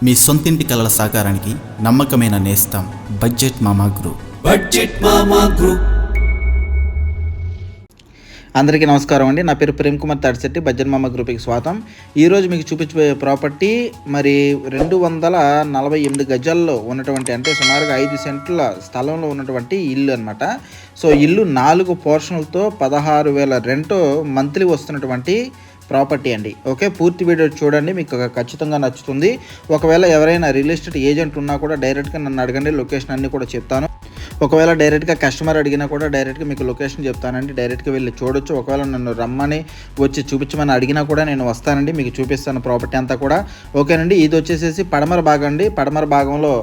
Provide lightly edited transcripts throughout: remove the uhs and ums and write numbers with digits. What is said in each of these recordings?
మీ సొంతింటి కలల సాకారానికి నమ్మకమైన నేస్తం బడ్జెట్ మామా గ్రూప్. అందరికీ నమస్కారం అండి. నా పేరు ప్రేమ్ కుమార్ తాడిశెట్టి. బడ్జెట్ మామా గ్రూప్కి స్వాగతం. ఈరోజు మీకు చూపించబోయే ప్రాపర్టీ మరి 248 గజాల్లో ఉన్నటువంటి, అంటే సుమారుగా 5 సెంట్ల స్థలంలో ఉన్నటువంటి ఇల్లు అనమాట. సో ఇల్లు 4 పోర్షన్లతో 16,000 రెంట్ మంత్లీ వస్తున్నటువంటి ప్రాపర్టీ అండి. ఓకే, పూర్తి వీడియో చూడండి, మీకు ఖచ్చితంగా నచ్చుతుంది. ఒకవేళ ఎవరైనా రియల్ ఎస్టేట్ ఏజెంట్ ఉన్నా కూడా డైరెక్ట్గా నన్ను అడగండి, లొకేషన్ అన్నీ కూడా చెప్తాను. ఒకవేళ డైరెక్ట్గా కస్టమర్ అడిగినా కూడా డైరెక్ట్గా మీకు లొకేషన్ చెప్తానండి, డైరెక్ట్గా వెళ్ళి చూడొచ్చు. ఒకవేళ నన్ను రమ్మని వచ్చి చూపించమని అడిగినా కూడా నేను వస్తానండి, మీకు చూపిస్తాను ప్రాపర్టీ అంతా కూడా. ఓకేనండి, ఇది వచ్చేసేసి పడమర భాగం అండి. పడమర భాగంలో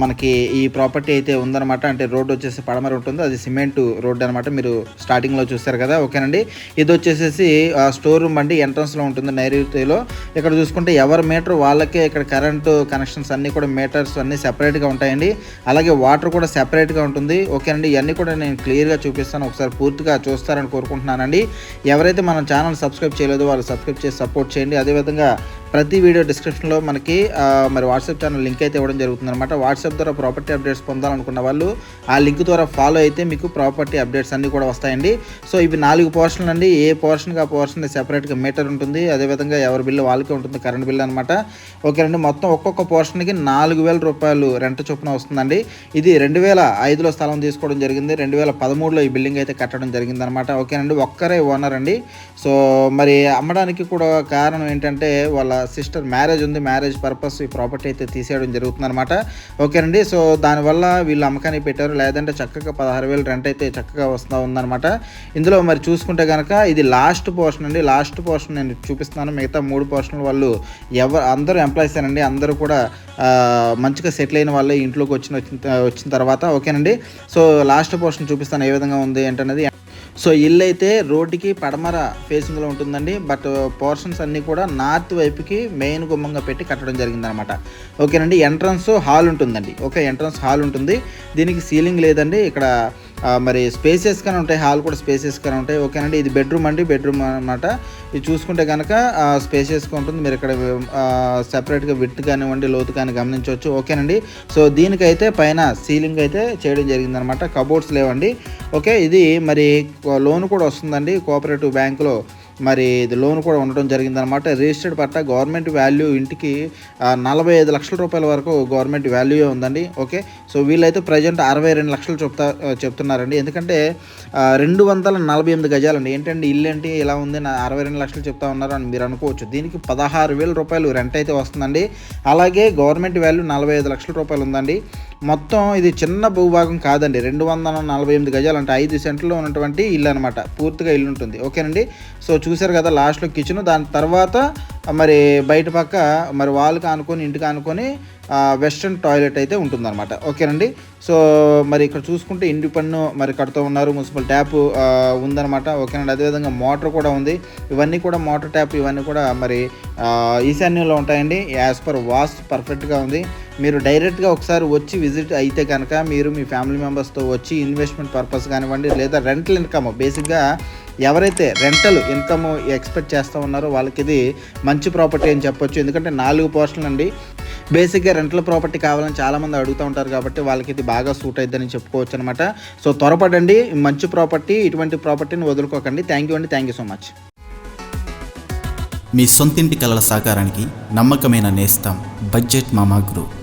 మనకి ఈ ప్రాపర్టీ అయితే ఉందన్నమాట. అంటే రోడ్డు వచ్చేసి పడమర ఉంటుంది, అది సిమెంట్ రోడ్డు అనమాట, మీరు స్టార్టింగ్లో చూస్తారు కదా. ఓకేనండి, ఇది వచ్చేసేసి స్టోర్ రూమ్ అండి, ఎంట్రన్స్లో ఉంటుంది నైరుతిలో. ఇక్కడ చూసుకుంటే ఎవరి మీటర్ వాళ్ళకే ఇక్కడ కరెంటు కనెక్షన్స్ అన్నీ కూడా మీటర్స్ అన్నీ సెపరేట్గా ఉంటాయండి. అలాగే వాటర్ కూడా సెపరేట్గా ఉంటుంది. ఓకేనండి, ఇవన్నీ కూడా నేను క్లియర్గా చూపిస్తాను, ఒకసారి పూర్తిగా చూస్తారని కోరుకుంటున్నానండి. ఎవరైతే మన ఛానల్ సబ్స్క్రైబ్ చేయలేదో వాళ్ళు సబ్స్క్రైబ్ చేసి సపోర్ట్ చేయండి. అదేవిధంగా ప్రతి వీడియో డిస్క్రిప్షన్లో మనకి మరి వాట్సాప్ ఛానల్ లింక్ అయితే ఇవ్వడం జరుగుతుంది అనమాట. వాట్సాప్ ద్వారా ప్రాపర్టీ అప్డేట్స్ పొందాలనుకున్న వాళ్ళు ఆ లింక్ ద్వారా ఫాలో అయితే మీకు ప్రాపర్టీ అప్డేట్స్ అన్నీ కూడా వస్తాయండి. సో ఇవి 4 పోర్షన్లు అండి. ఏ పోర్షన్కి ఆ పోర్షన్ సెపరేట్గా మీటర్ ఉంటుంది, అదేవిధంగా ఎవరి బిల్లు వాళ్ళకే ఉంటుంది, కరెంట్ బిల్లు అనమాట. ఓకేనండి, మొత్తం ఒక్కొక్క పోర్షన్కి 4,000 రూపాయలు రెంట్ చొప్పున వస్తుందండి. ఇది 2005లో స్థలం తీసుకోవడం జరిగింది, 2013లో ఈ బిల్డింగ్ అయితే కట్టడం జరిగింది అనమాట. ఓకేనండి, ఒక్కరే ఓనర్ అండి. సో మరి అమ్మడానికి కూడా కారణం ఏంటంటే వాళ్ళ సిస్టర్ మ్యారేజ్ ఉంది, మ్యారేజ్ పర్పస్ ఈ ప్రాపర్టీ అయితే తీసేయడం జరుగుతుంది అనమాట. ఓకేనండి, సో దానివల్ల వీళ్ళు అమ్మకానికి పెట్టారు, లేదంటే చక్కగా 16,000 రెంట్ అయితే చక్కగా ఉందన్నమాట. ఇందులో మరి చూసుకుంటే కనుక ఇది లాస్ట్ పోర్షన్ అండి. లాస్ట్ పోర్షన్ నేను చూపిస్తున్నాను. మిగతా 3 పోర్షన్ల వాళ్ళు అందరూ ఎంప్లాయీస్ అండి, అందరూ కూడా మంచిగా సెటిల్ అయిన వాళ్ళే ఇంట్లోకి వచ్చిన తర్వాత. ఓకేనండి, సో లాస్ట్ పోర్షన్ చూపిస్తాను ఏ విధంగా ఉంది ఏంటనేది. సో ఇల్లు అయితే రోడ్డుకి పడమర ఫేసింగ్లో ఉంటుందండి, బట్ పోర్షన్స్ అన్నీ కూడా నార్త్ వైపుకి మెయిన్ గుమ్మంగా పెట్టి కట్టడం జరిగిందనమాట. ఓకేనండి, ఎంట్రన్స్ హాల్ ఉంటుందండి. ఓకే, ఎంట్రన్స్ హాల్ ఉంటుంది. దీనికి సీలింగ్ లేదండి. ఇక్కడ మరి స్పేసెస్గానే ఉంటాయి, హాల్ కూడా స్పేసెస్గానే ఉంటాయి. ఓకేనండి, ఇది బెడ్రూమ్ అండి, బెడ్రూమ్ అనమాట. ఇది చూసుకుంటే కనుక స్పేసెస్గా ఉంటుంది. మీరు ఇక్కడ సెపరేట్గా విడ్త్ కానివ్వండి, లోతు కానీ గమనించవచ్చు. ఓకేనండి, సో దీనికైతే పైన సీలింగ్ అయితే చేయడం జరిగిందనమాట. కబోర్డ్స్ లేవండి. ఓకే, ఇది మరి లోన్ కూడా వస్తుందండి కోఆపరేటివ్ బ్యాంకులో. మరి ఇది లోన్ కూడా ఉండడం జరిగిందనమాట. రిజిస్టర్డ్ పట్టా గవర్నమెంట్ వాల్యూ ఇంటికి 45 లక్షల రూపాయల వరకు గవర్నమెంట్ వాల్యూ ఉందండి. ఓకే, సో వీళ్ళైతే ప్రజెంట్ 62 లక్షలు చెప్తున్నారండి. ఎందుకంటే 248 గజాలండి. ఏంటంటే ఇల్లు ఏంటి ఇలా ఉంది, 62 లక్షలు చెప్తా ఉన్నారు అని మీరు అనుకోవచ్చు. దీనికి 16,000 రూపాయలు రెంట్ అయితే వస్తుందండి. అలాగే గవర్నమెంట్ వాల్యూ 45 లక్షల రూపాయలు ఉందండి. మొత్తం ఇది చిన్న భూభాగం కాదండి, 248 గజాలు, అంటే 5 సెంట్లో ఉన్నటువంటి ఇల్లు అనమాట. పూర్తిగా ఇల్లు ఉంటుంది. ఓకేనండి, సో చూసారు కదా లాస్ట్లో కిచెన్, దాని తర్వాత మరి బయట పక్క మరి వాళ్ళకి ఆనుకొని ఇంటికి ఆనుకొని వెస్ట్రన్ టాయిలెట్ అయితే ఉంటుందన్నమాట. ఓకేనండి, సో మరి ఇక్కడ చూసుకుంటే ఇంటి పన్ను మరి కడుతూ ఉన్నారు, మున్సిపల్ ట్యాప్ ఉందన్నమాట. ఓకేనండి, అదేవిధంగా మోటార్ కూడా ఉంది. ఇవన్నీ కూడా మోటార్ ట్యాప్ ఇవన్నీ కూడా మరి ఈశాన్యంలో ఉంటాయండి. యాజ్ పర్ వాస్తు పర్ఫెక్ట్గా ఉంది. మీరు డైరెక్ట్గా ఒకసారి వచ్చి విజిట్ అయితే కనుక మీరు మీ ఫ్యామిలీ మెంబర్స్తో వచ్చి ఇన్వెస్ట్మెంట్ పర్పస్ కానివ్వండి, లేదా రెంటల్ ఇన్కమ్, బేసిక్గా ఎవరైతే రెంటల్ ఇన్కమ్ ఎక్స్పెక్ట్ చేస్తూ ఉన్నారో వాళ్ళకి ఇది మంచి ప్రాపర్టీ అని చెప్పొచ్చు. ఎందుకంటే 4 పోర్షన్లు అండి. బేసిక్గా రెంటల్ ప్రాపర్టీ కావాలని చాలామంది అడుగుతూ ఉంటారు కాబట్టి వాళ్ళకి ఇది బాగా సూట్ అయిద్దని చెప్పుకోవచ్చు అనమాట. సో త్వరపడండి, మంచి ప్రాపర్టీ, ఇటువంటి ప్రాపర్టీని వదులుకోకండి. థ్యాంక్ యూ అండి, థ్యాంక్ యూ సో మచ్. మీ సొంతింటి కలల సాకారానికి నమ్మకమైన నేస్తం బడ్జెట్ మామా గ్రూప్.